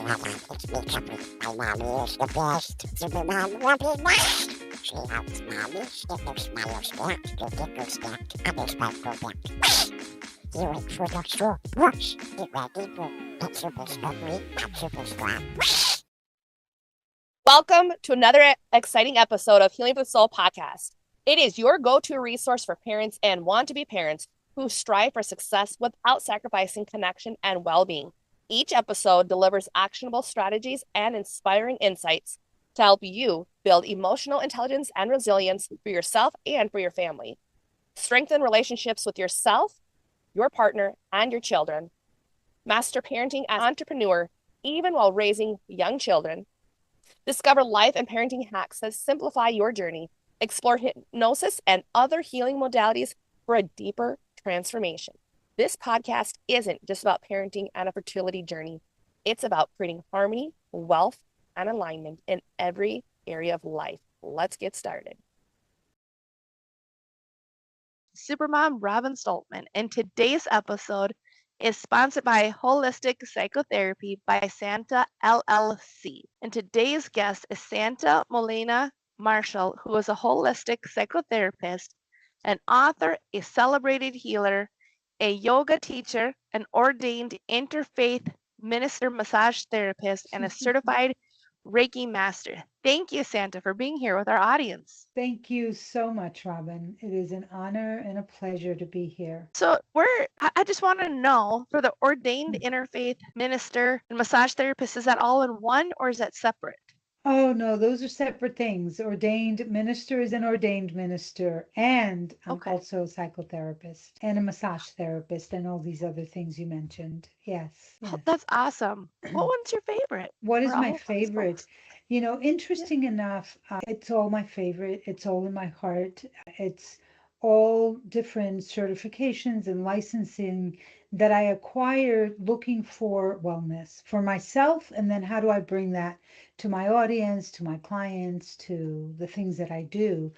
It's me, Capri. My mommy is the best. Super mom, love you much. She helps mommy skip her smile stack, to get her stacked, and they spark go back. You wait for the straw. Wash. Get ready for that super slippery, that super strong. Welcome to another exciting episode of Healing for the Soul podcast. It is your go-to resource for parents and want-to-be parents who strive for success without sacrificing connection and well-being. Each episode delivers actionable strategies and inspiring insights to help you build emotional intelligence and resilience for yourself and for your family. Strengthen relationships with yourself, your partner, and your children. Master parenting as an entrepreneur, even while raising young children. Discover life and parenting hacks that simplify your journey. Explore hypnosis and other healing modalities for a deeper transformation. This podcast isn't just about parenting and a fertility journey. It's about creating harmony, wealth, and alignment in every area of life. Let's get started. Supermom Robin Stoltman, and today's episode is sponsored by Holistic Psychotherapy by Santa LLC. And today's guest is Santa Molina-Marshall, who is a holistic psychotherapist, an author, a celebrated healer, a yoga teacher, an ordained interfaith minister massage therapist, and a certified Reiki master. Thank you, Santa, for being here with our audience. Thank you so much, Robin. It is an honor and a pleasure to be here. So I just want to know, for the ordained interfaith minister and massage therapist, is that all in one or is that separate? Oh, no, those are separate things. Ordained minister is an ordained minister, and I'm Okay. also a psychotherapist and a massage therapist and all these other things you mentioned. Yes. Oh, that's awesome. What one's your favorite? What is For all my of us favorite? folks? You know, interesting enough, it's all my favorite. It's all in my heart. It's all different certifications and licensing that I acquired looking for wellness for myself. And then how do I bring that to my audience, to my clients, to the things that I do?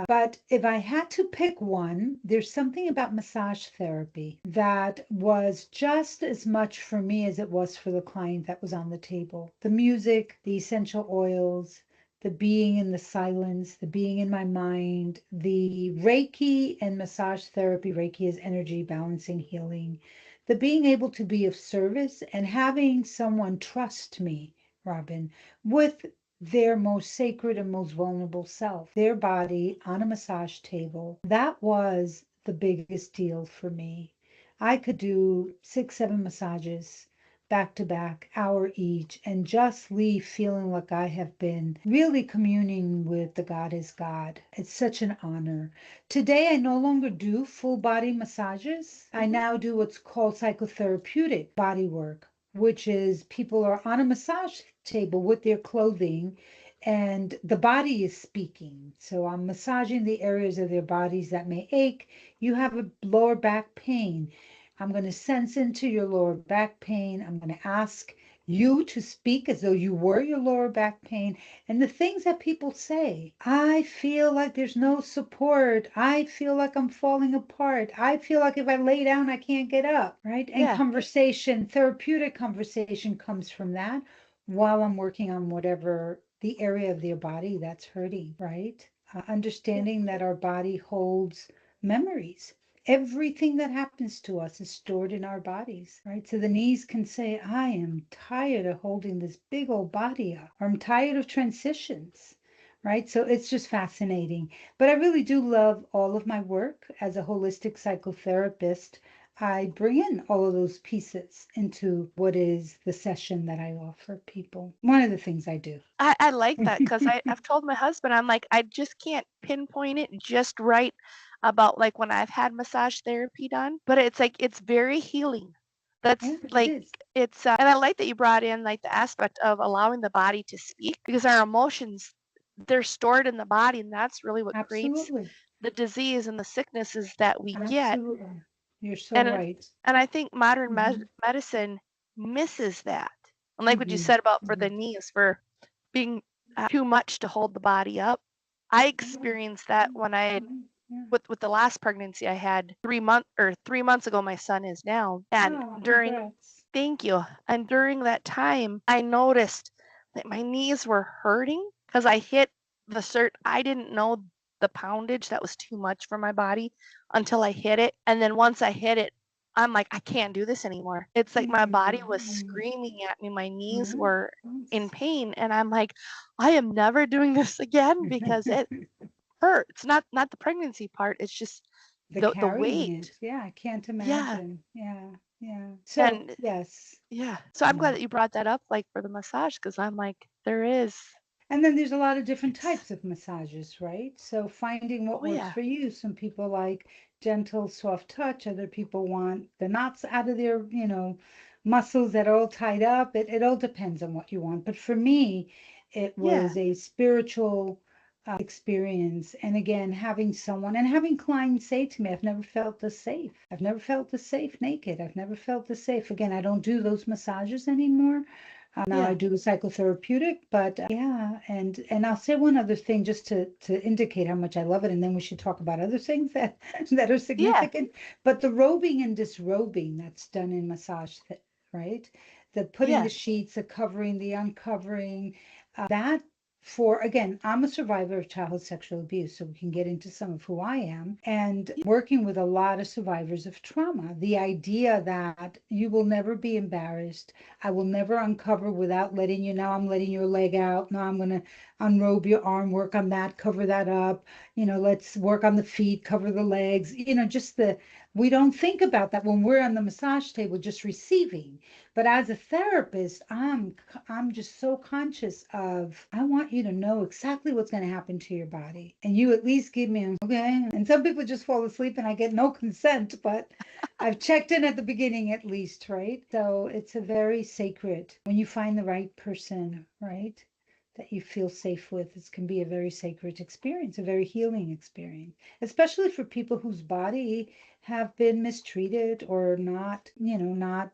But if I had to pick one, there's something about massage therapy that was just as much for me as it was for the client that was on the table. The music, the essential oils, the being in the silence, the being in my mind, the Reiki and massage therapy. Reiki is energy balancing, healing, the being able to be of service and having someone trust me, Robin, with their most sacred and most vulnerable self, their body on a massage table. That was the biggest deal for me. I could do 6, 7 massages back to back, hour each, and just leave feeling like I have been really communing with the God is God. It's such an honor. Today, I no longer do full body massages. I now do what's called psychotherapeutic body work, which is people are on a massage table with their clothing and the body is speaking. So I'm massaging the areas of their bodies that may ache. You have a lower back pain. I'm going to sense into your lower back pain. I'm going to ask you to speak as though you were your lower back pain. And the things that people say, I feel like there's no support. I feel like I'm falling apart. I feel like if I lay down, I can't get up, right? And Yeah. conversation, therapeutic conversation comes from that while I'm working on whatever the area of their body that's hurting, right? Understanding that our body holds memories. Everything that happens to us is stored in our bodies, right? So the knees can say, I am tired of holding this big old body up, or I'm tired of transitions, right? So it's just fascinating. But I really do love all of my work as a holistic psychotherapist. I bring in all of those pieces into what is the session that I offer people. One of the things I do. I like that because I've told my husband, I'm like, I just can't pinpoint it just right about like when I've had massage therapy done, but it's like, it's very healing. That's Yeah, it like, is. it's, and I like that you brought in like the aspect of allowing the body to speak because our emotions, they're stored in the body, and that's really what creates Absolutely. the disease and the sicknesses that we get. Absolutely. You're so And right. I think modern Hmm. medicine misses that. And like what you Hmm. said about for the Hmm. knees, for being too much to hold the body up. I experienced that when I had Yeah. with the last pregnancy I had 3 months ago. My son is now, and Oh, during congrats. Thank you. And during that time, I noticed that my knees were hurting because I hit I didn't know the poundage that was too much for my body until I hit it. And then once I hit it, I'm like, I can't do this anymore. It's like my body was Mm-hmm. screaming at me. My knees were in Yes. pain. And I'm like, I am never doing this again because it hurts. Not the pregnancy part. It's just The the carrying weight. it. Yeah, I can't Yeah. imagine. Yeah, yeah. So, And yes. yeah. So I'm glad that you brought that up, like for the massage, because I'm like, there is. And then there's a lot of different It's, types of massages, right? So finding what oh, works yeah. for you. Some people like gentle, soft touch. Other people want the knots out of their, muscles that are all tied up. It all depends on what you want. But for me, it Yeah. was a spiritual experience. And again, having someone and having clients say to me, I've never felt this safe. I've never felt this safe naked. I've never felt this safe. Again, I don't do those massages anymore. Now I Yeah. do the psychotherapeutic, but yeah, and I'll say one other thing just to indicate how much I love it, and then we should talk about other things that that are Yeah. significant. But the robing and disrobing that's done in massage, right? The putting the Yes. sheets, the covering, the uncovering, that for again, I'm a survivor of childhood sexual abuse, so we can get into some of who I am, and working with a lot of survivors of trauma. The idea that you will never be embarrassed, I will never uncover without letting you know I'm letting your leg out. No, I'm going to unrobe your arm, work on that, cover that up. Let's work on the feet, cover the legs. Just we don't think about that when we're on the massage table just receiving. But as a therapist, I'm just so conscious of I want you to know exactly what's going to happen to your body. And you at least give me okay. And some people just fall asleep and I get no consent, but I've checked in at the beginning at least, right? So it's a very sacred when you find the right person, right? That you feel safe with. It can be a very sacred experience, a very healing experience, especially for people whose body have been mistreated or not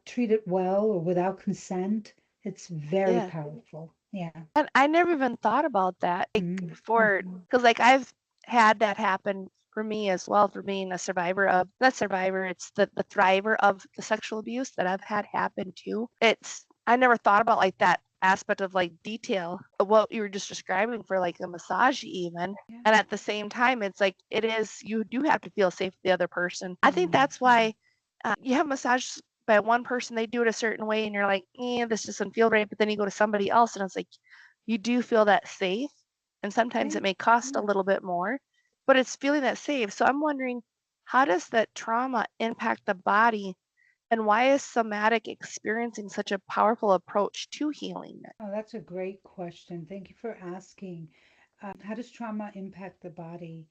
treated well or without consent. It's very Yeah. powerful. Yeah. And I never even thought about that. Like Mm-hmm. because like I've had that happen for me as well, for being a survivor of not survivor, it's the thriver of the sexual abuse that I've had happen too. I never thought about like that aspect of like detail of what you were just describing for like a massage even. Yeah. And at the same time, it's like you do have to feel safe with the other person. I think Mm. that's why you have massage by one person, they do it a certain way, and you're like, this doesn't feel right. But then you go to somebody else, and it's like you do feel that safe. And sometimes Yeah. it may cost a Yeah. little bit more, but it's feeling that safe. So I'm wondering, how does that trauma impact the body, and why is somatic experiencing such a powerful approach to healing? Oh, that's a great question. Thank you for asking. How does trauma impact the body?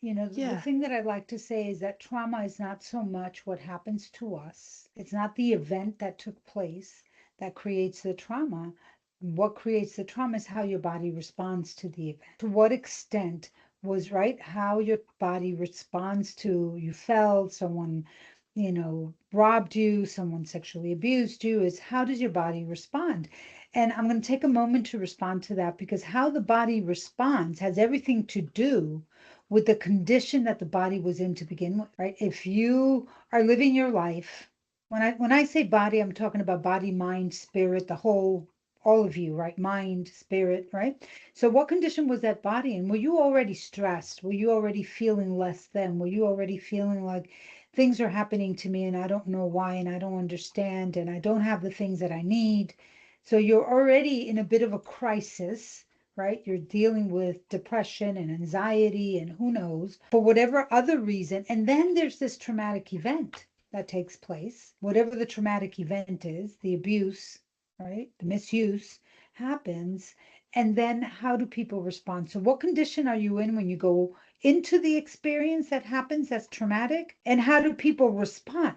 The Yeah, thing that I'd like to say is that trauma is not so much what happens to us. It's not the event that took place that creates the trauma. What creates the trauma is how your body responds to the event. To what extent was right, how your body responds to you felt someone, robbed you, someone sexually abused you, is how does your body respond? And I'm going to take a moment to respond to that because how the body responds has everything to do with the condition that the body was in to begin with, right? If you are living your life, when I say body, I'm talking about body, mind, spirit, the whole, all of you, right? Mind, spirit, right? So what condition was that body in? Were you already stressed? Were you already feeling less than? Were you already feeling like things are happening to me and I don't know why and I don't understand and I don't have the things that I need? So you're already in a bit of a crisis, right? You're dealing with depression and anxiety and who knows, for whatever other reason. And then there's this traumatic event that takes place, whatever the traumatic event is, the abuse, right? The misuse happens. And then how do people respond? So, what condition are you in when you go into the experience that happens that's traumatic? And how do people respond,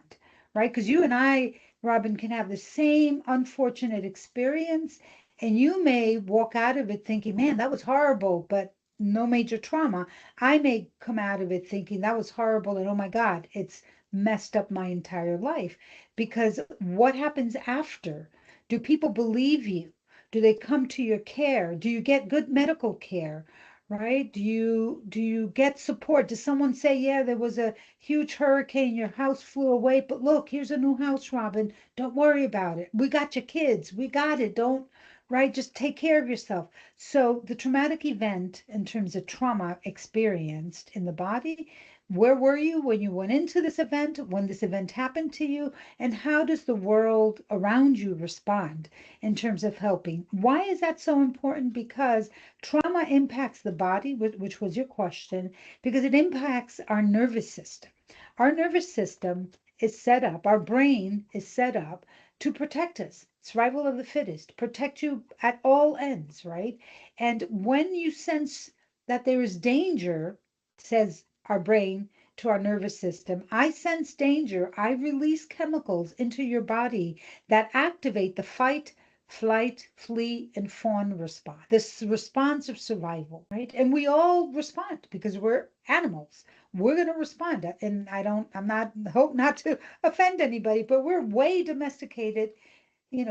right? Because you and I, Robin, can have the same unfortunate experience and you may walk out of it thinking, man, that was horrible, but no major trauma. I may come out of it thinking that was horrible and oh my God, it's messed up my entire life. Because what happens after? Do people believe you? Do they come to your care? Do you get good medical care? right? Do you get support? Does someone say, yeah, there was a huge hurricane, your house flew away, but look, here's a new house, Robin. Don't worry about it. We got your kids. We got it. Don't, right? Just take care of yourself. So the traumatic event in terms of trauma experienced in the body, where were you when you went into this event, when this event happened to you, and how does the world around you respond in terms of helping? Why is that so important? Because trauma impacts the body, which was your question, because it impacts our nervous system. Our nervous system is set up, our brain is set up to protect us. Survival of the fittest, protect you at all ends, right? And when you sense that there is danger, says our brain to our nervous system, I sense danger, I release chemicals into your body that activate the fight, flight, flee, and fawn response. This response of survival, right? And we all respond because we're animals. We're going to respond. And I'm not, hope not to offend anybody, but we're way domesticated,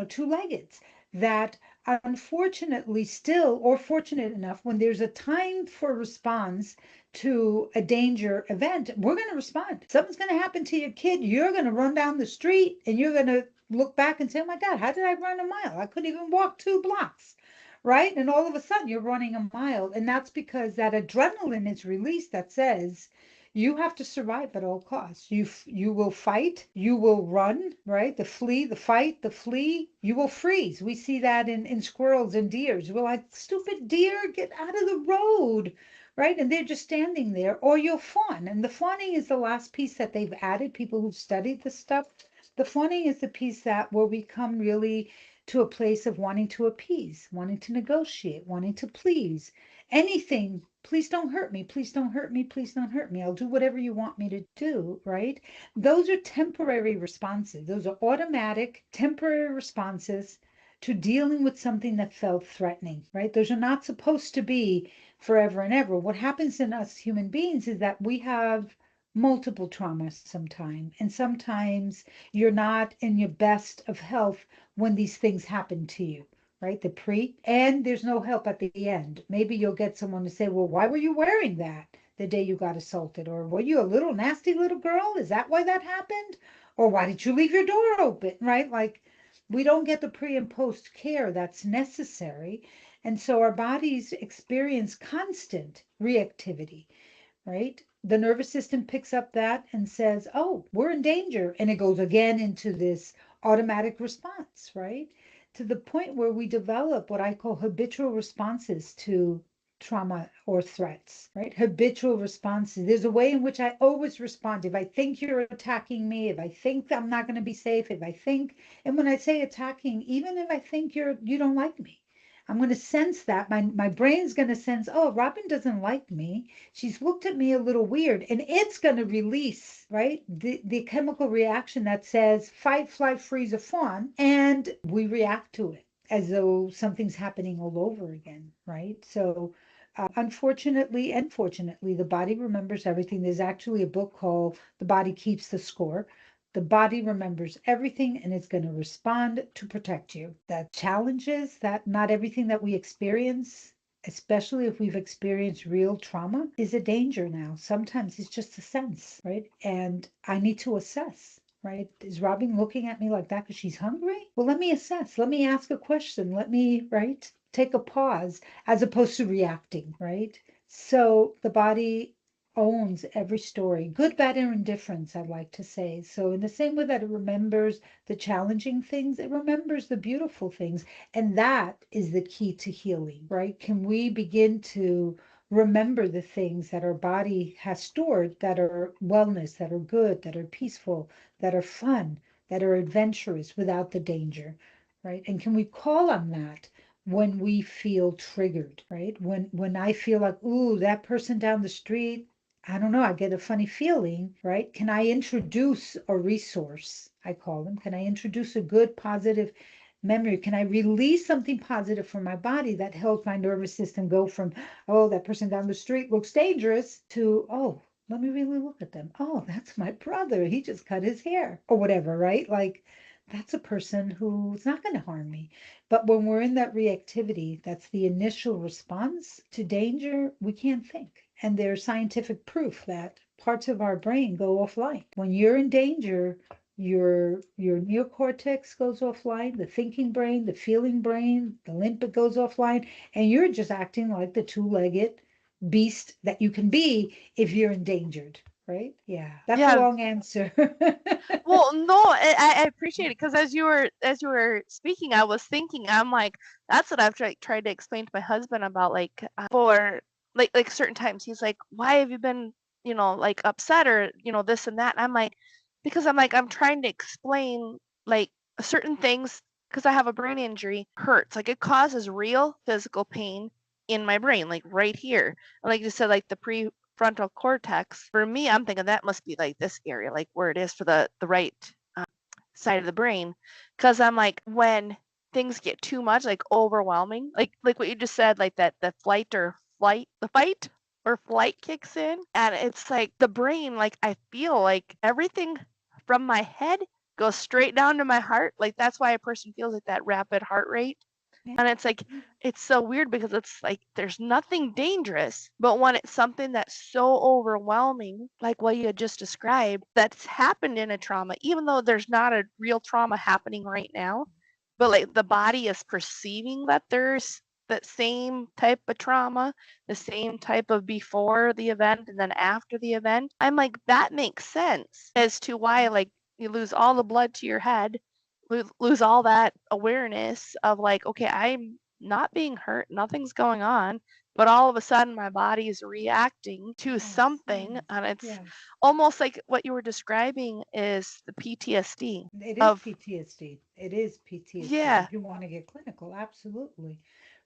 two-leggeds that unfortunately still, or fortunate enough, when there's a time for response to a danger event, we're going to respond. Something's going to happen to your kid. You're going to run down the street and you're going to look back and say, oh my God, how did I run a mile? I couldn't even walk 2 blocks. Right. And all of a sudden you're running a mile. And that's because that adrenaline is released that says, you have to survive at all costs. You will fight, you will run, right? The flee, the fight, the flee, you will freeze. We see that in squirrels and deers. We're like, stupid deer, get out of the road, right? And they're just standing there. Or you'll fawn. And the fawning is the last piece that they've added, people who've studied this stuff. The fawning is the piece that where we come really to a place of wanting to appease, wanting to negotiate, wanting to please. Anything, please don't hurt me, please don't hurt me, please don't hurt me. I'll do whatever you want me to do, right? Those are temporary responses. Those are automatic, temporary responses to dealing with something that felt threatening, right? Those are not supposed to be forever and ever. What happens in us human beings is that we have multiple traumas sometimes, and sometimes you're not in your best of health when these things happen to you, right? And there's no help at the end. Maybe you'll get someone to say, well, why were you wearing that the day you got assaulted? Or were you a little nasty little girl? Is that why that happened? Or why did you leave your door open, right? Like we don't get the pre and post care that's necessary. And so our bodies experience constant reactivity, right? The nervous system picks up that and says, oh, we're in danger. And it goes again into this automatic response, right? To the point where we develop what I call habitual responses to trauma or threats, right? Habitual responses. There's a way in which I always respond. If I think you're attacking me, if I think I'm not going to be safe, and when I say attacking, even if I think you don't like me, I'm going to sense that my brain's going to sense, oh, Robin doesn't like me. She's looked at me a little weird, and it's going to release, right? The chemical reaction that says fight, flight, freeze, or fawn, and we react to it as though something's happening all over again, right? So unfortunately and fortunately, the body remembers everything. There's actually a book called The Body Keeps the Score. The body remembers everything and it's going to respond to protect you. The challenge is that not everything that we experience, especially if we've experienced real trauma, is a danger now. Sometimes it's just a sense, right? And I need to assess, right? Is Robin looking at me like that because she's hungry? Well, let me assess. Let me ask a question. Let me, right? Take a pause as opposed to reacting, right? So the body owns every story, good, bad, or indifference, I'd like to say. So in the same way that it remembers the challenging things, it remembers the beautiful things. And that is the key to healing, right? Can we begin to remember the things that our body has stored that are wellness, that are good, that are peaceful, that are fun, that are adventurous without the danger, right? And can we call on that when we feel triggered, right? When I feel like, ooh, that person down the street, I don't know, I get a funny feeling, right? Can I introduce a resource? I call them. Can I introduce a good, positive memory? Can I release something positive from my body that helps my nervous system go from, oh, that person down the street looks dangerous to, oh, let me really look at them. Oh, that's my brother. He just cut his hair or whatever, right? Like that's a person who's not going to harm me. But when we're in that reactivity, that's the initial response to danger, we can't think. And there's scientific proof that parts of our brain go offline. When you're in danger, your neocortex goes offline, the thinking brain, the feeling brain, the limbic goes offline, and you're just acting like the two-legged beast that you can be if you're endangered, right? Yeah, that's a Yeah. long answer. Well, no, I appreciate it because as you were speaking, I was thinking, I'm like, that's what I've tried to explain to my husband about, like, for like certain times he's like, why have you been, like, upset, or this and that, and I'm like, because I'm trying to explain, like, certain things, because I have a brain injury, hurts, like, it causes real physical pain in my brain, like right here, like you said, like the prefrontal cortex. For me, I'm thinking that must be like this area, like where it is for the right side of the brain, because I'm like, when things get too much, like overwhelming, like what you just said, like that the fight or flight kicks in, and it's like the brain, like I feel like everything from my head goes straight down to my heart. Like that's why a person feels like that rapid heart rate. Yeah. And it's like, it's so weird because it's like there's nothing dangerous, but when it's something that's so overwhelming, like what you had just described, that's happened in a trauma, even though there's not a real trauma happening right now, but like the body is perceiving that there's that same type of trauma, the same type of before the event and then after the event. I'm like, that makes sense as to why, like, you lose all the blood to your head, lose all that awareness of, like, okay, I'm not being hurt, nothing's going on, but all of a sudden my body is reacting to Yes, something, yes, and it's yes. almost like what you were describing is the PTSD It is of, PTSD. It is PTSD. yeah, If you want to get clinical, absolutely.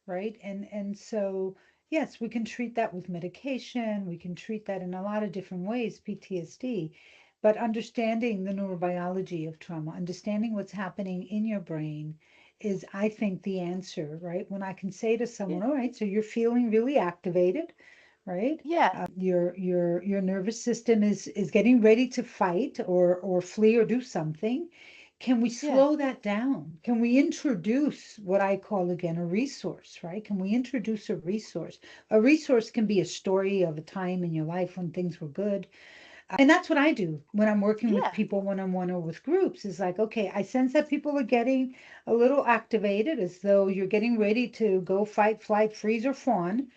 Right? And so yes, we can treat that with medication. We can treat that in a lot of different ways, PTSD. But understanding the neurobiology of trauma, understanding what's happening in your brain is, I think, the answer, right? When I can say to yeah, someone, all right, so you're feeling really activated, right? yeah, Your nervous system is getting ready to fight or flee or do something. Can we yeah, slow that down? Can we introduce what I call again a resource, right? Can we introduce a resource? A resource can be a story of a time in your life when things were good. And that's what I do when I'm working with yeah, people one-on-one or with groups. Is like, okay, I sense that people are getting a little activated as though you're getting ready to go fight, flight, freeze, or fawn.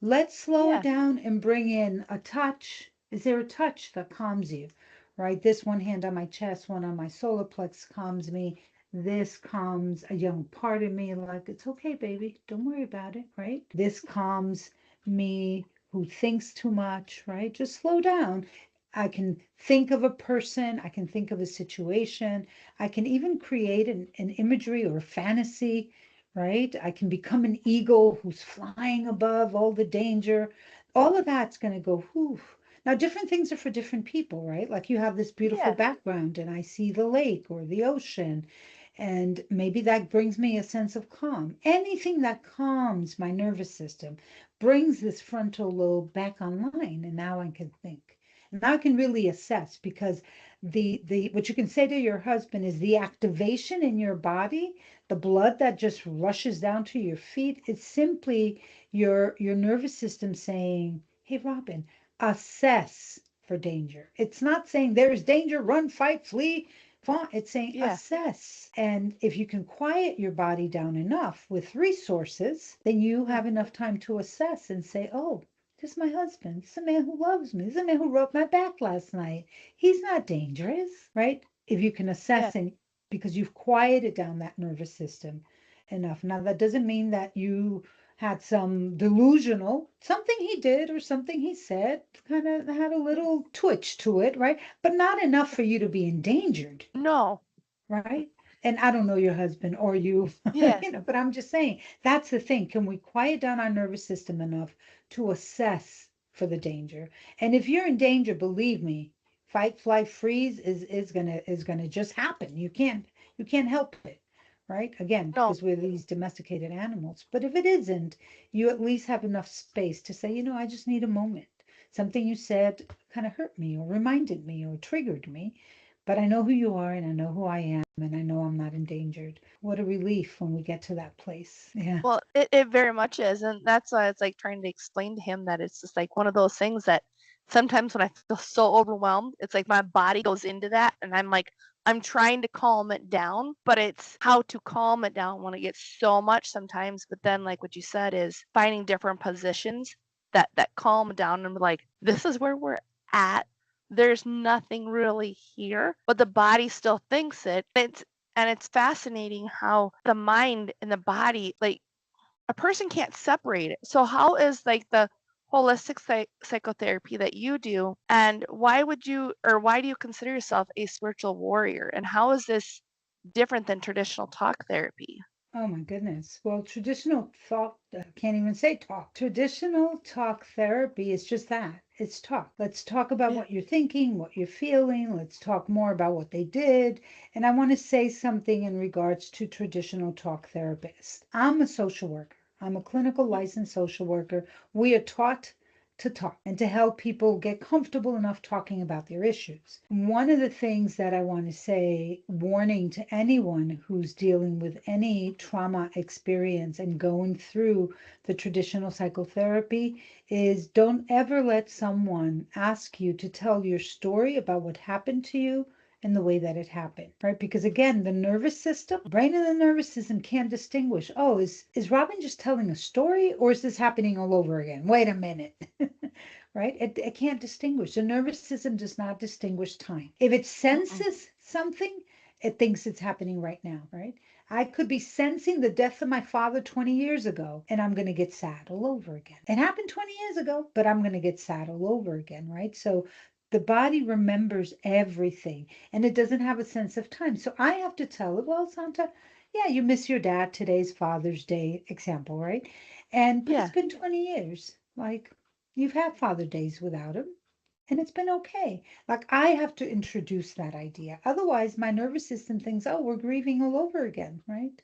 Let's slow it yeah, down and bring in a touch. Is there a touch that calms you? Right? This one hand on my chest, one on my solar plex calms me. This calms a young part of me, like, it's okay, baby. Don't worry about it, right? This calms me who thinks too much, right? Just slow down. I can think of a person, I can think of a situation, I can even create an imagery or a fantasy, right? I can become an eagle who's flying above all the danger. All of that's going to go, whew. Now, different things are for different people, right? Like you have this beautiful yeah, background and I see the lake or the ocean, and maybe that brings me a sense of calm. Anything that calms my nervous system brings this frontal lobe back online, and now I can think. Now I can really assess because the what you can say to your husband is the activation in your body, the blood that just rushes down to your feet, is simply your nervous system saying, "Hey, Robin, assess for danger." It's not saying there is danger, run, fight, flee. It's saying yeah, assess. And if you can quiet your body down enough with resources, then you yeah, have enough time to assess and say, oh, this is my husband. This is a man who loves me. This is a man who rubbed my back last night. He's not dangerous, right? If you can yeah, assess and because you've quieted down that nervous system enough. Now, that doesn't mean that you had some delusional, something he did or something he said kind of had a yeah. little twitch to it, right? But not enough for you to be endangered, No, right? And I don't know your husband or you, yeah, but I'm just saying that's the thing. Can we quiet down our nervous system enough to assess for the danger? And if you're in danger, believe me, fight, flight, freeze is gonna just happen. You can't help it, right? Again, no, because we're these domesticated animals. But if it isn't, you at least have enough space to say, I just need a moment. Something you said kind of hurt me or reminded me or triggered me, but I know who you are and I know who I am and I know I'm not endangered. What a relief when we get to that place. Yeah. Well, it very much is. And that's why it's like trying to explain to him that it's just like one of those things that sometimes when I feel so overwhelmed, it's like my body goes into that. And I'm like, I'm trying to calm it down, but it's how to calm it down when it gets so much sometimes. But then, like what you said, is finding different positions that calm down and be like, this is where we're at. There's nothing really here, but the body still thinks it. And it's fascinating how the mind and the body, like a person can't separate it. So how is like the holistic psychotherapy that you do, and why do you consider yourself a spiritual warrior, and how is this different than traditional talk therapy? Oh my goodness. Well, traditional talk, can't even say talk. Traditional talk therapy is just that. It's talk. Let's talk about Yeah. what you're thinking, what you're feeling. Let's talk more about what they did. And I want to say something in regards to traditional talk therapists. I'm a social worker. I'm a clinical licensed social worker. We are taught to talk and to help people get comfortable enough talking about their issues. One of the things that I want to say, warning to anyone who's dealing with any trauma experience and going through the traditional psychotherapy, is don't ever let someone ask you to tell your story about what happened to you and the way that it happened, right? Because again, the nervous system, brain and the nervous system can't distinguish. Oh, is Robin just telling a story or is this happening all over again? Wait a minute. Right? It can't distinguish. The nervous system does not distinguish time. If it Mm-mm. senses something, it thinks it's happening right now, right? I could be sensing the death of my father 20 years ago, and I'm going to get sad all over again. It happened 20 years ago, but I'm going to get sad all over again, right? So the body remembers everything and it doesn't have a sense of time. So I have to tell it, well, Santa, yeah, you miss your dad. Today's Father's Day example, right? But it's Yeah. been 20 years. Like, you've had Father Days without him, and it's been okay. Like, I have to introduce that idea. Otherwise, my nervous system thinks, oh, we're grieving all over again, right?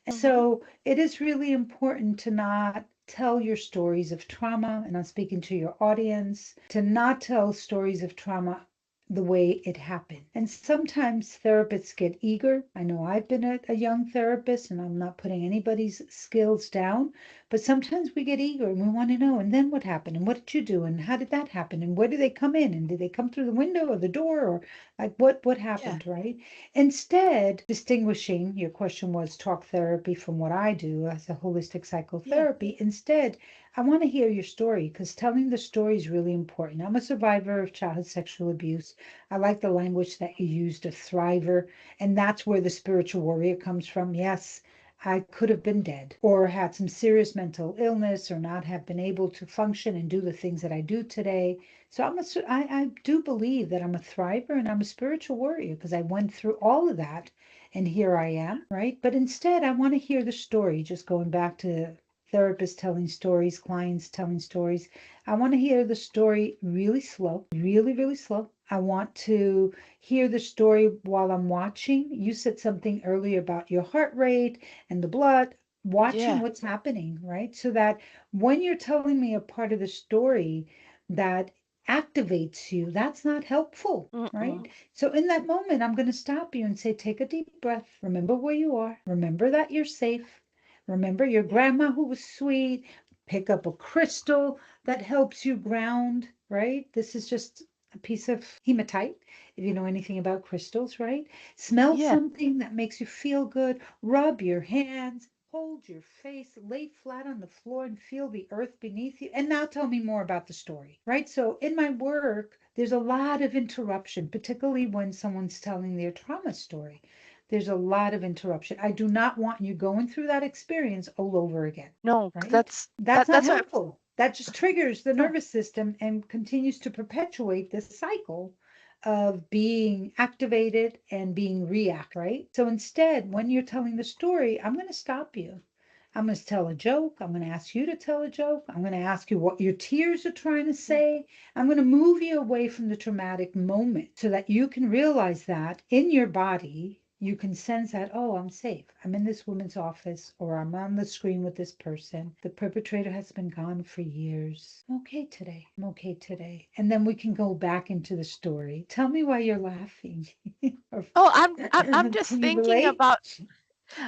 Mm-hmm. So it is really important to not tell your stories of trauma, and I'm speaking to your audience, to not tell stories of trauma the way it happened. And sometimes therapists get eager. I know I've been a young therapist, and I'm not putting anybody's skills down, but sometimes we get eager and we want to know, and then what happened? And what did you do? And how did that happen? And where did they come in? And did they come through the window or the door? Or like what Yeah. happened, right? Instead, distinguishing, your question was talk therapy from what I do as a holistic Yeah. psychotherapy. Instead, I want to hear your story because telling the story is really important. I'm a survivor of childhood sexual abuse. I like the language that you used, a thriver, and that's where the spiritual warrior comes from. Yes, I could have been dead or had some serious mental illness or not have been able to function and do the things that I do today. So I do believe that I'm a thriver and I'm a spiritual warrior because I went through all of that and here I am, right? But instead, I want to hear the story, just going back to therapists telling stories, clients telling stories. I want to hear the story really slow, really, really slow. I want to hear the story while I'm watching. You said something earlier about your heart rate and the blood, watching Yeah. what's happening, right? So that when you're telling me a part of the story that activates you, that's not helpful, right? Mm-mm. So in that moment, I'm going to stop you and say, take a deep breath. Remember where you are. Remember that you're safe. Remember your Yeah. grandma who was sweet. Pick up a crystal that helps you ground, right? This is just a piece of hematite, if you know anything about crystals, right? Smell Yeah. something that makes you feel good. Rub your hands. Hold your face, lay flat on the floor and feel the earth beneath you. And now tell me more about the story, right? So in my work, there's a lot of interruption, particularly when someone's telling their trauma story. There's a lot of interruption. I do not want you going through that experience all over again, No, 'cause right? That's not that's what. helpful. That just triggers the No. nervous system and continues to perpetuate this cycle of being activated and being react, right? So instead, when you're telling the story, I'm going to stop you. I'm going to tell a joke. I'm going to ask you to tell a joke. I'm going to ask you what your tears are trying to Yeah. say. I'm going to move you away from the traumatic moment so that you can realize that in your body, You can sense that, oh, I'm safe. I'm in this woman's office, or I'm on the screen with this person. The perpetrator has been gone for years. I'm okay today. I'm okay today. And then we can go back into the story. Tell me why you're laughing. Oh, I'm just Can you thinking relate? about,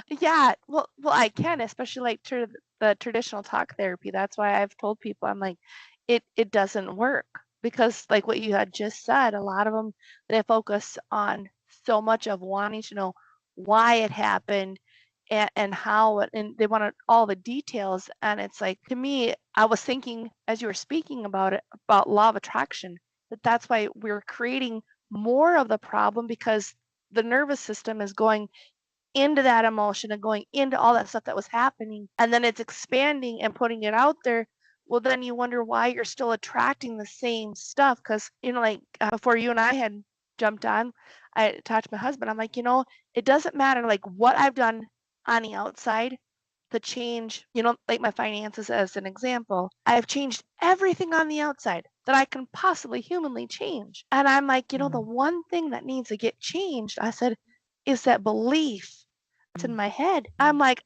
yeah, well, I can, especially like the traditional talk therapy. That's why I've told people, I'm like, it doesn't work because like what you had just said, a lot of them, they focus on so much of wanting to know why it happened and how it, and they want all the details. And it's like, to me, I was thinking as you were speaking about it, about law of attraction, that's why we're creating more of the problem because the nervous system is going into that emotion and going into all that stuff that was happening, and then it's expanding and putting it out there. Well, then you wonder why you're still attracting the same stuff. Because like before you and I had jumped on, I talked to my husband. I'm like, it doesn't matter like what I've done on the outside to change, like my finances as an example. I've changed everything on the outside that I can possibly humanly change. And I'm like, the Mm, one thing that needs to get changed, I said, is that belief that's in mm, my head. I'm mm. like,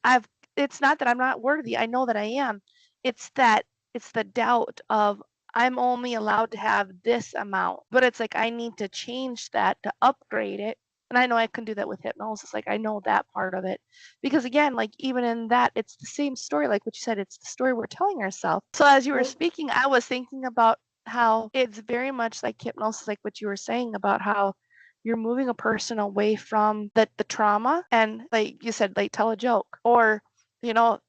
it's not that I'm not worthy. I know that I am. It's that it's the doubt of I'm only allowed to have this amount. But it's like I need to change that to upgrade it. And I know I can do that with hypnosis. Like I know that part of it. Because again, like even in that, it's the same story. Like what you said, it's the story we're telling ourselves. So as you were Well, speaking, I was thinking about how it's very much like hypnosis, like what you were saying about how you're moving a person away from the trauma and like you said, like tell a joke or,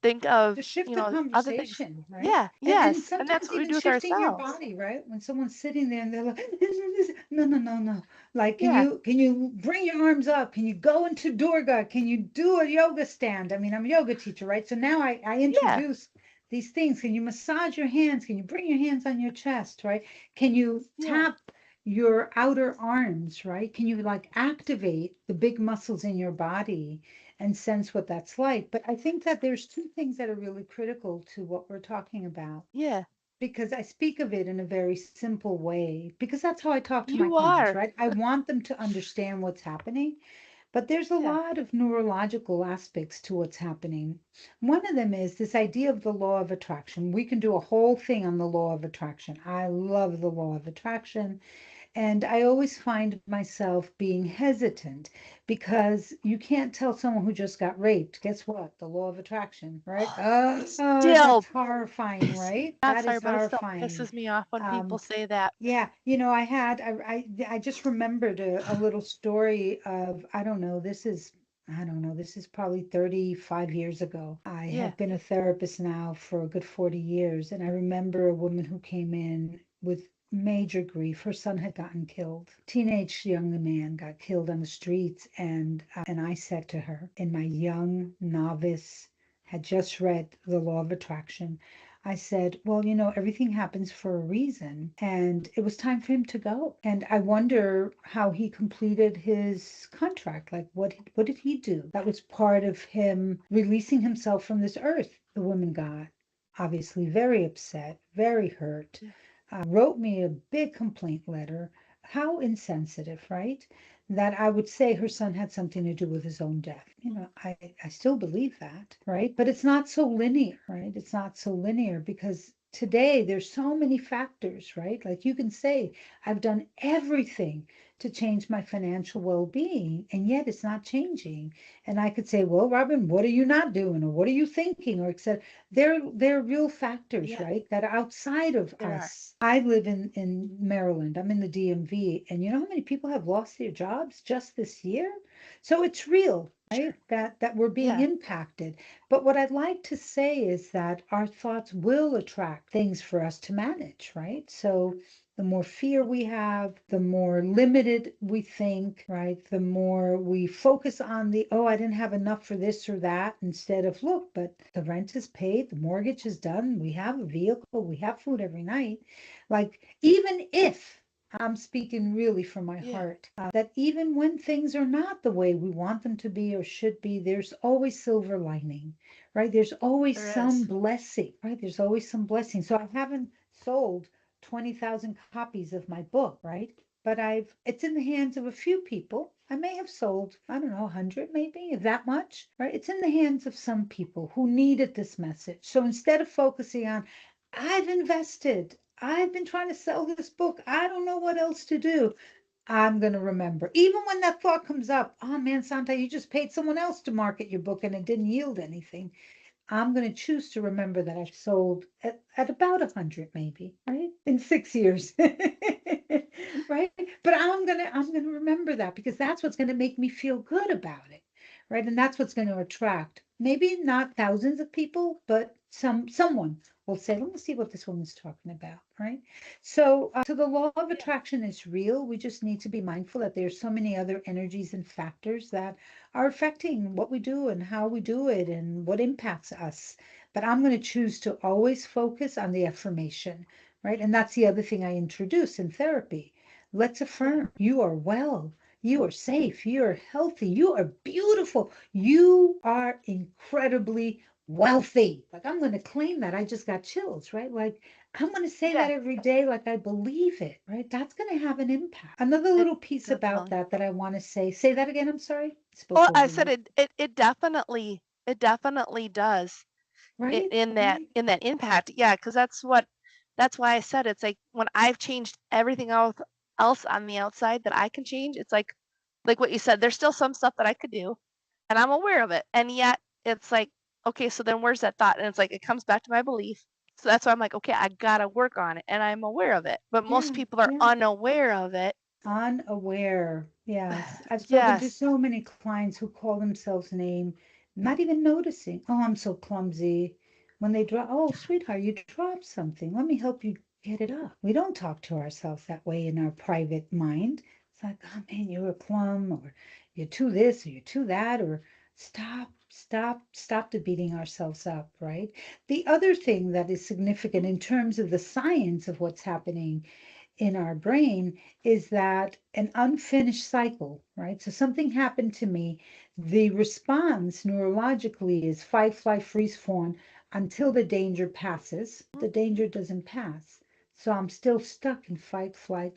think of, to shift the other things. conversation, right? Yeah, And yes. And that's sometimes what we even do with shifting your ourselves. body, right? When someone's sitting there and they're like, no, no, no, no. Like, can Yeah, you bring your arms up? Can you go into Durga? Can you do a yoga stand? I mean, I'm a yoga teacher, right? So now I yeah, introduce these things. Can you massage your hands? Can you bring your hands on your chest, right? Can you yeah, tap your outer arms, right? Can you like activate the big muscles in your body and sense what that's like? But I think that there's two things that are really critical to what we're talking about, yeah. because I speak of it in a very simple way, because that's how I talk to my You clients, are. right? I want them to understand what's happening, but there's a Yeah. lot of neurological aspects to what's happening. One of them is this idea of the law of attraction. We can do a whole thing on the law of attraction. I love the law of attraction. And I always find myself being hesitant because you can't tell someone who just got raped. Guess what? The law of attraction, right? Oh, Still that's horrifying, piss right? not That sorry, is but it still horrifying. pisses me off when people Um, say that. yeah, I just remembered a little story of, I don't know, this is probably 35 years ago. I Yeah, have been a therapist now for a good 40 years, and I remember a woman who came in with major grief. Her son had gotten killed. Teenage young man got killed on the streets, and I said to her, in my young novice, had just read The Law of Attraction, I said, well, everything happens for a reason. And it was time for him to go. And I wonder how he completed his contract. Like, what did he do? That was part of him releasing himself from this earth. The woman got obviously very upset, very hurt, yeah, wrote me a big complaint letter. How insensitive, right? That I would say her son had something to do with his own death. I still believe that, right? But it's not so linear, right? It's not so linear because today there's so many factors, right? Like you can say, I've done everything to change my financial well-being, and yet it's not changing. And I could say, well, Robin, what are you not doing? Or what are you thinking? Or etc. They're real factors, yeah. right? That are outside of There are. us. I live in Maryland. I'm in the DMV, and you know how many people have lost their jobs just this year? So it's real, right? Sure. That we're being Yeah. impacted. But what I'd like to say is that our thoughts will attract things for us to manage, right? So the more fear we have, the more limited we think, right? The more we focus on oh, I didn't have enough for this or that, instead of, look, but the rent is paid, the mortgage is done, we have a vehicle, we have food every night. Like, even if I'm speaking really from my Yeah. heart, that even when things are not the way we want them to be or should be, there's always silver lining, right? There's always There some is. blessing, right? There's always some blessing. So I haven't sold 20,000 copies of my book, right? but it's in the hands of a few people. I may have sold, I don't know, 100 maybe, if that much, right? It's in the hands of some people who needed this message. So instead of focusing on, I've invested, I've been trying to sell this book, I don't know what else to do, I'm going to remember. Even when that thought comes up, oh man, Santa, you just paid someone else to market your book and it didn't yield anything. I'm going to choose to remember that I've sold at about 100 maybe, right? In 6 years. Right? But I'm gonna remember that because that's what's going to make me feel good about it. Right? And that's what's going to attract maybe not thousands of people, but someone will say, let me see what this woman's talking about, right? So the law of attraction is real. We just need to be mindful that there's so many other energies and factors that are affecting what we do and how we do it and what impacts us. But I'm going to choose to always focus on the affirmation, right? And that's the other thing I introduce in therapy. Let's affirm you are well, you are safe, you are healthy, you are beautiful, you are incredibly wealthy. Like I'm going to claim that. I just got chills, right? Like I'm going to say Yeah, that every day like I believe it, right? That's going to have an impact. Another it little piece about definitely. that I want to say that again. I'm sorry. Oh, Spoke I over said you, it definitely does right? in that Right. impact. Yeah, because that's why I said it's like when I've changed everything else on the outside that I can change, it's like what you said, there's still some stuff that I could do and I'm aware of it. And yet it's like, okay, so then where's that thought? And it's like it comes back to my belief. So that's why I'm like, okay, I gotta work on it and I'm aware of it. But most Yeah. people are Yeah. unaware of it. Unaware. Yes. I've spoken to Yes. so many clients who call themselves name, not even noticing. Oh, I'm so clumsy. When they drop, oh, sweetheart, you dropped something. Let me help you get it up. We don't talk to ourselves that way in our private mind. It's like, oh man, you're a plum, or you're too this, or you're too that, or stop the beating ourselves up, right? The other thing that is significant in terms of the science of what's happening in our brain is that an unfinished cycle, right? So something happened to me. The response neurologically is fight, flight, freeze, fawn until the danger passes. The danger doesn't pass. So I'm still stuck in fight, flight,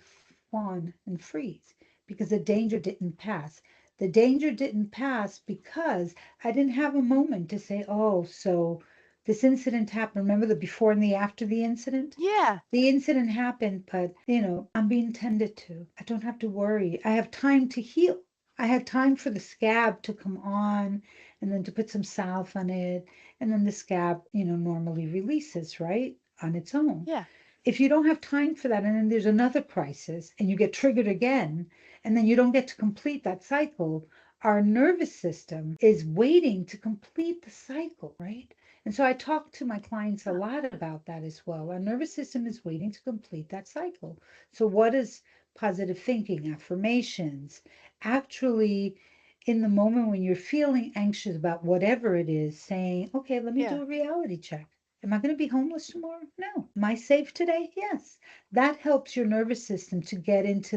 fawn, and freeze because the danger didn't pass. The danger didn't pass because I didn't have a moment to say, oh, so this incident happened. Remember the before and the after the incident? Yeah. The incident happened, but I'm being tended to. I don't have to worry. I have time to heal. I had time for the scab to come on and then to put some salve on it. And then the scab, normally releases, right? On its own. Yeah. If you don't have time for that, and then there's another crisis and you get triggered again, and then you don't get to complete that cycle, our nervous system is waiting to complete the cycle, right? And so I talk to my clients a Huh. lot about that as well. Our nervous system is waiting to complete that cycle. So, what is positive thinking, affirmations? Actually, in the moment when you're feeling anxious about whatever it is, saying, okay, let me Yeah. do a reality check. Am I going to be homeless tomorrow? No. Am I safe today? Yes. That helps your nervous system to get into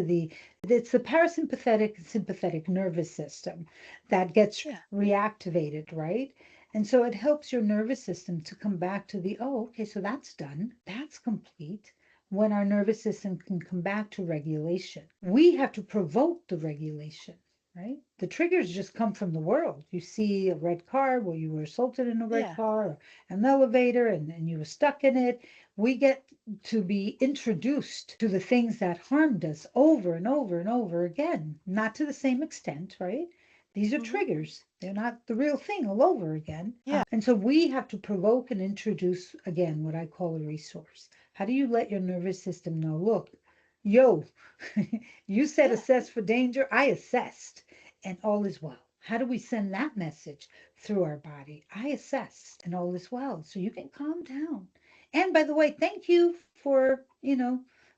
it's the parasympathetic and sympathetic nervous system that gets Yeah. reactivated, right? And so it helps your nervous system to come back to oh, okay, so that's done. That's complete. When our nervous system can come back to regulation, we have to provoke the regulation, right? The triggers just come from the world. You see a red car, well, you were assaulted in a red Yeah. car, or an elevator, and you were stuck in it. We get to be introduced to the things that harmed us over and over and over again, not to the same extent, right? These are Mhm. triggers. They're not the real thing all over again. Yeah. And so we have to provoke and introduce, again, what I call a resource. How do you let your nervous system know, look, yo, you said Yeah. assess for danger, I assessed, and all is well. How do we send that message through our body? I assessed, and all is well. So you can calm down. And by the way, thank you for,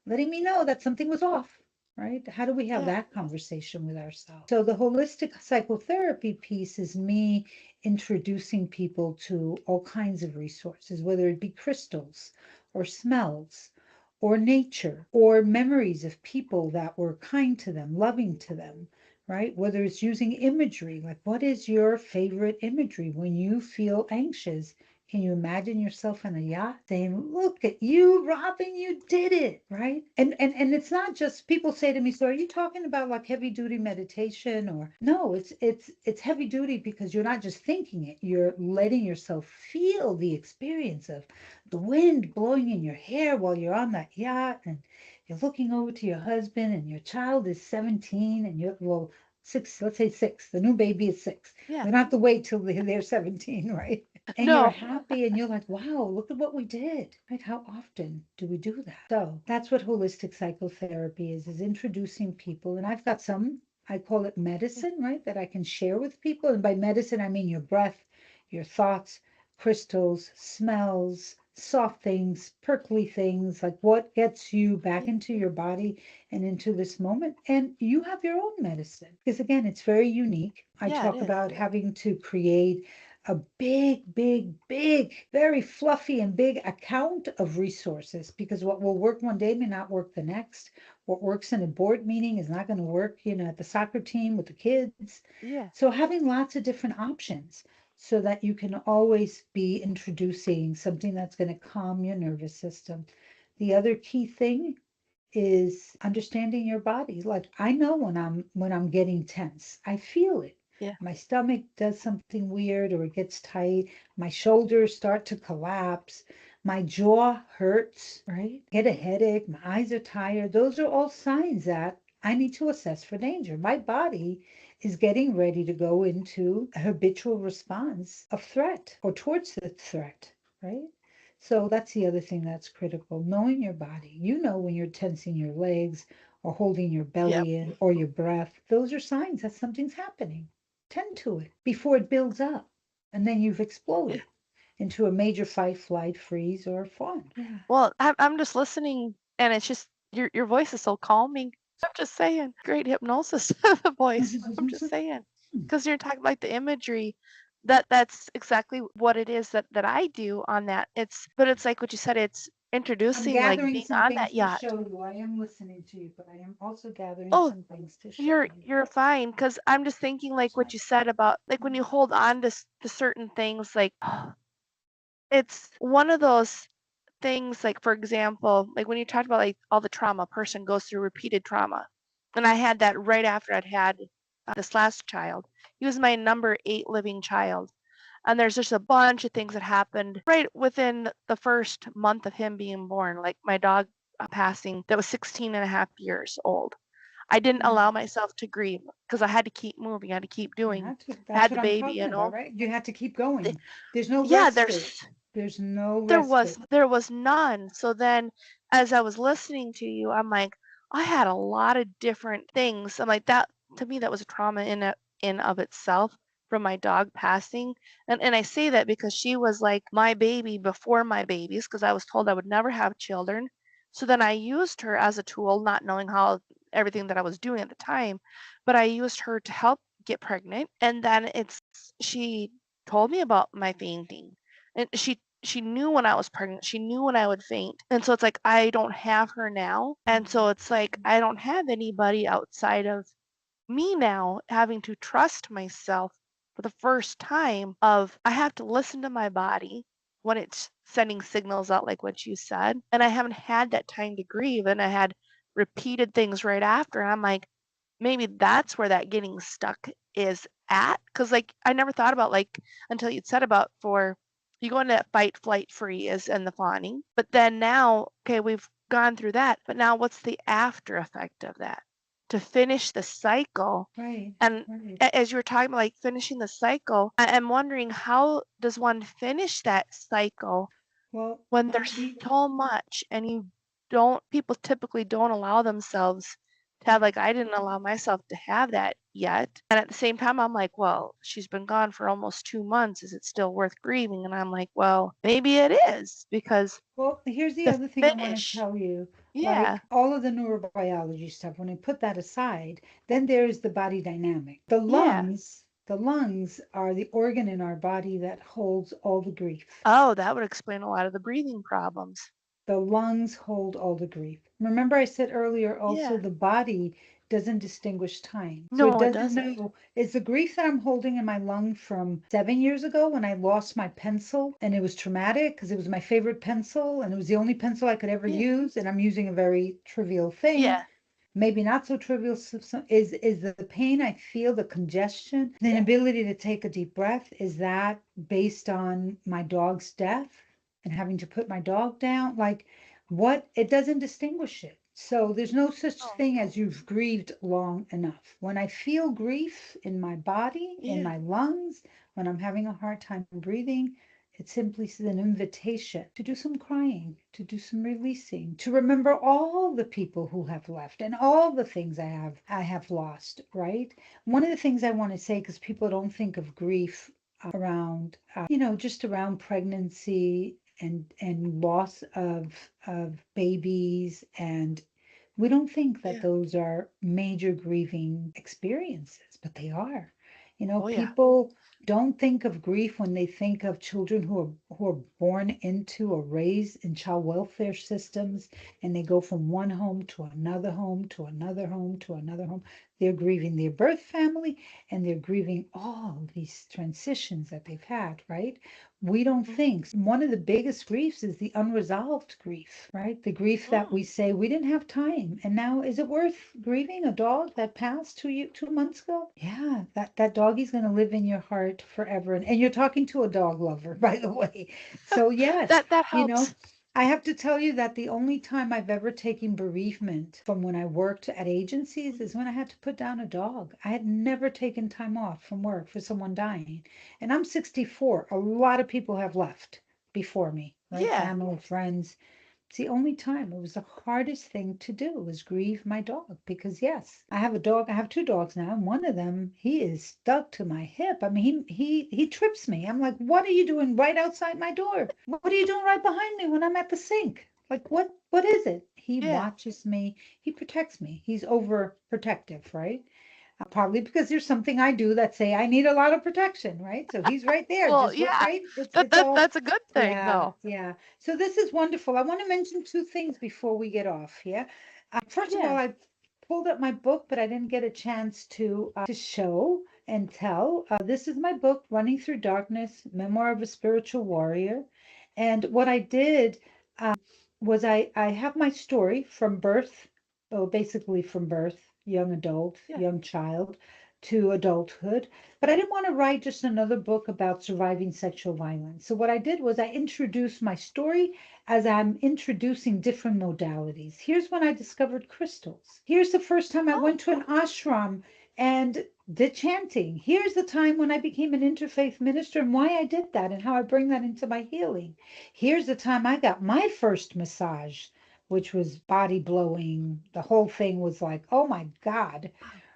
letting me know that something was off, right? How do we have Yeah. that conversation with ourselves? So the holistic psychotherapy piece is me introducing people to all kinds of resources, whether it be crystals or smells or nature or memories of people that were kind to them, loving to them, right? Whether it's using imagery, like what is your favorite imagery when you feel anxious Can you imagine yourself on a yacht saying, look at you, Robin, you did it, right? And it's not just people say to me, so are you talking about like heavy duty meditation? Or no, it's heavy duty because you're not just thinking it, you're letting yourself feel the experience of the wind blowing in your hair while you're on that yacht, and you're looking over to your husband and your child is 17 and you're, well, six, let's say six, the new baby is 6. Yeah. We don't have to wait till they're 17, right? And you're No. happy and you're like, wow, look at what we did, right? How often do we do that? So that's what holistic psychotherapy is introducing people. And I've got some, I call it medicine, right? That I can share with people. And by medicine, I mean your breath, your thoughts, crystals, smells, soft things, prickly things, like what gets you back into your body and into this moment. And you have your own medicine because, again, it's very unique. I Yeah, it talk is. about having to create a big, very fluffy and big account of resources because what will work one day may not work the next. What works in a board meeting is not going to work, at the soccer team with the kids. Yeah. So having lots of different options so that you can always be introducing something that's going to calm your nervous system. The other key thing is understanding your body. Like I know when I'm getting tense. I feel it. Yeah. My stomach does something weird or it gets tight. My shoulders start to collapse. My jaw hurts, right? Get a headache. My eyes are tired. Those are all signs that I need to assess for danger. My body is getting ready to go into a habitual response of threat or towards the threat, right? So that's the other thing that's critical, knowing your body. You know when you're tensing your legs or holding your Yep. belly in or your breath. Those are signs that something's happening. Tend to it before it builds up. And then you've Yeah. exploded into a major fight, flight, freeze, or fawn. Yeah. Well, I'm just listening, and it's just your voice is so calming. I'm just saying, great hypnosis of the voice. I'm just saying, because you're talking like the imagery, that's exactly what it is that I do on that. But it's like what you said. It's I'm introducing like gathering being some on things that to yacht. show you. I am listening to you, but I am also gathering Oh, some things to show you're you. you're fine, because I'm just thinking like what you said about like when you hold on to certain things, like it's one of those things, like for example, like when you talked about like all the trauma a person goes through, repeated trauma, and I had that right after I'd had this last child. He was my number 8 living child, and there's just a bunch of things that happened right within the first month of him being born, like my dog passing that was 16 and a half years old. I didn't Yeah. allow myself to grieve because I had to keep moving, I had to keep You doing. had to. I That's had what the I'm baby, talking about, right? You had to keep The- going. There's no yeah, respite. There's no there was respite. there was none. So then as I was listening to you, I'm like, I had a lot of different things. I'm like, that to me that was a trauma in of itself from my dog passing. And I say that because she was like my baby before my babies, because I was told I would never have children. So then I used her as a tool, not knowing how everything that I was doing at the time, but I used her to help get pregnant. And then she told me about my fainting. And she knew when I was pregnant. She knew when I would faint. And so it's like I don't have her now. And so it's like I don't have anybody outside of me now, having to trust myself for the first time of I have to listen to my body when it's sending signals out like what you said. And I haven't had that time to grieve, and I had repeated things right after. And I'm like, maybe that's where that getting stuck is at. Cause like I never thought about like until you'd said about for you go into that fight, flight, freeze and the fawning. But then now, okay, we've gone through that. But now what's the after effect of that? To finish the cycle. Right, And right. as you were talking about like finishing the cycle, I'm wondering, how does one finish that cycle Well, when there's so much and you don't, people typically don't allow themselves to have, like I didn't allow myself to have that yet. And at the same time, I'm like, well, she's been gone for almost 2 months. Is it still worth grieving? And I'm like, well, maybe it is, because well, here's the the other thing I want to finish, tell you. yeah, Like all of the neurobiology stuff, when I put that aside, then there's the body dynamic. The yeah. lungs are the organ in our body that holds all the grief. Oh, that would explain a lot of the breathing problems. The lungs hold all the grief. Remember, I said earlier also Yeah. the body doesn't distinguish time. So it No, it doesn't doesn't. know, is the grief that I'm holding in my lung from 7 years ago when I lost my pencil and it was traumatic because it was my favorite pencil and it was the only pencil I could ever Yeah. use, and I'm using a very trivial thing. Yeah. Maybe not so trivial, is the pain I feel, the congestion, the Yeah. inability to take a deep breath, is that based on my dog's death and having to put my dog down? Like, what? It doesn't distinguish it. So there's no such Oh. thing as you've grieved long enough. When I feel grief in my body, in Yeah. my lungs, when I'm having a hard time breathing, it simply is an invitation to do some crying, to do some releasing, to remember all the people who have left and all the things I have lost, right? One of the things I want to say, because people don't think of grief around, just around pregnancy and loss of babies, and we don't think that Yeah. those are major grieving experiences, but they are. Oh yeah. People don't think of grief when they think of children who are born into or raised in child welfare systems, and they go from one home to another home to another home to another home. They're grieving their birth family and they're grieving all these transitions that they've had, right? We don't Mm. think one of the biggest griefs is the unresolved grief, right? The grief that Mm. we say we didn't have time. And now, is it worth grieving a dog that passed 2 months ago? Yeah, that doggy's going to live in your heart forever. And you're talking to a dog lover, by the way. So yes, That you know, helps. I have to tell you that the only time I've ever taken bereavement from when I worked at agencies is when I had to put down a dog. I had never taken time off from work for someone dying. And I'm 64. A lot of people have left before me, right? Yeah. Family, friends. It's the only time. It was the hardest thing to do was grieve my dog because yes, I have a dog. I have two dogs now, and one of them, he is stuck to my hip. I mean, he trips me. I'm like, what are you doing right outside my door? What are you doing right behind me when I'm at the sink? Like, what is it? He Yeah. watches me. He protects me. He's overprotective, right? Probably because there's something I do that say I need a lot of protection, right? So he's right there, Well, just yeah. right. It's That it's that all, that's a good thing yeah, though. yeah. So this is wonderful. I want to mention two things before we get off. Yeah. First of all, Yeah. I pulled up my book, but I didn't get a chance to show and tell. This is my book, Running Through Darkness: Memoir of a Spiritual Warrior. And what I did was I have my story from birth, well, basically from birth, young adult, Yeah. young child, to adulthood. But I didn't want to write just another book about surviving sexual violence. So what I did was I introduced my story as I'm introducing different modalities. Here's when I discovered crystals. Here's the first time I Oh. went to an ashram and did chanting. Here's the time when I became an interfaith minister and why I did that and how I bring that into my healing. Here's the time I got my first massage, which was body blowing. The whole thing was like, oh my God,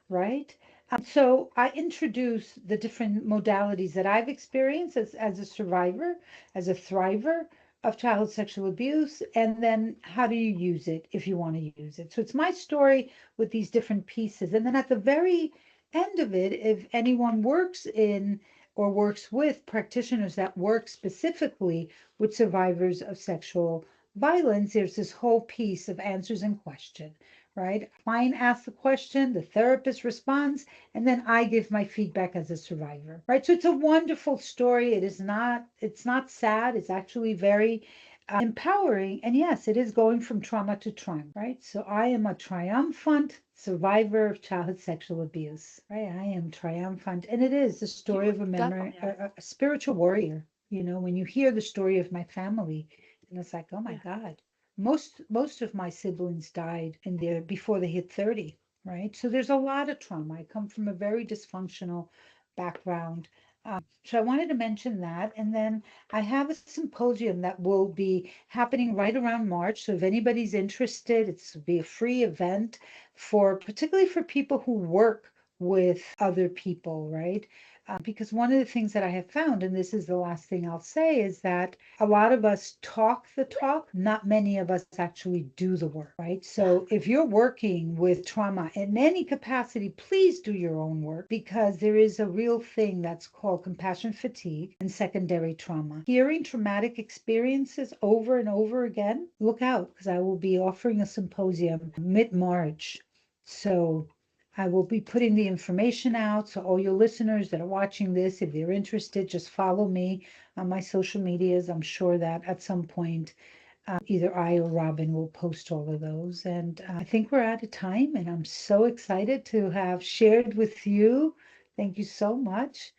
right? So I introduce the different modalities that I've experienced as a survivor, as a thriver of childhood sexual abuse, and then how do you use it if you want to use it. So it's my story with these different pieces. And then at the very end of it, if anyone works in or works with practitioners that work specifically with survivors of sexual violence, there's this whole piece of answers and question, right? Client asks the question, the therapist responds, and then I give my feedback as a survivor, right? So it's a wonderful story. It's not sad. It's actually very empowering. And yes, it is going from trauma to triumph, right? So I am a triumphant survivor of childhood sexual abuse, right? I am triumphant. And it is the You story of a memory, definitely are. a spiritual warrior. When you hear the story of my family, and it's like, oh my Yeah. God, most of my siblings died in there before they hit 30, right? So there's a lot of trauma. I come from a very dysfunctional background. So I wanted to mention that. And then I have a symposium that will be happening right around March. So if anybody's interested, it's be a free event for particularly for people who work with other people, right? Because one of the things that I have found, and this is the last thing I'll say, is that a lot of us talk the talk, not many of us actually do the work, right? So if you're working with trauma in any capacity, please do your own work, because there is a real thing that's called compassion fatigue and secondary trauma. Hearing traumatic experiences over and over again, look out, because I will be offering a symposium mid-March. So I will be putting the information out. So all your listeners that are watching this, if they're interested, just follow me on my social medias. I'm sure that at some point, either I or Robin will post all of those. And I think we're out of time, and I'm so excited to have shared with you. Thank you so much.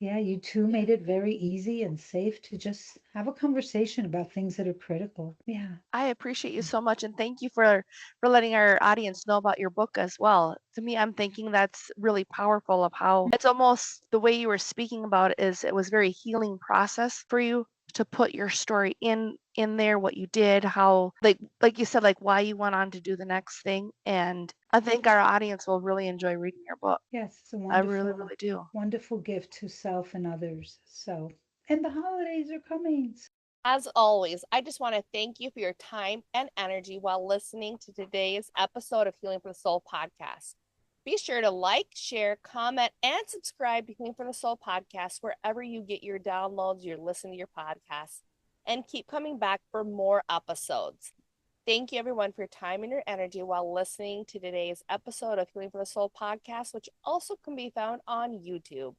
Yeah, you two made it very easy and safe to just have a conversation about things that are critical. Yeah. I appreciate you so much, and thank you for letting our audience know about your book as well. To me, I'm thinking that's really powerful of how it's almost the way you were speaking about it is it was very healing process for you to put your story in there, what you did, how like you said, like why you went on to do the next thing. And I think our audience will really enjoy reading your book. Yes, it's a I really, wonderful, really do. wonderful gift to self and others. So, and the holidays are coming. As always, I just want to thank you for your time and energy while listening to today's episode of Healing for the Soul podcast. Be sure to like, share, comment, and subscribe to Healing for the Soul podcast wherever you get your downloads, you're listening to your podcasts, and keep coming back for more episodes. Thank you, everyone, for your time and your energy while listening to today's episode of Healing for the Soul podcast, which also can be found on YouTube.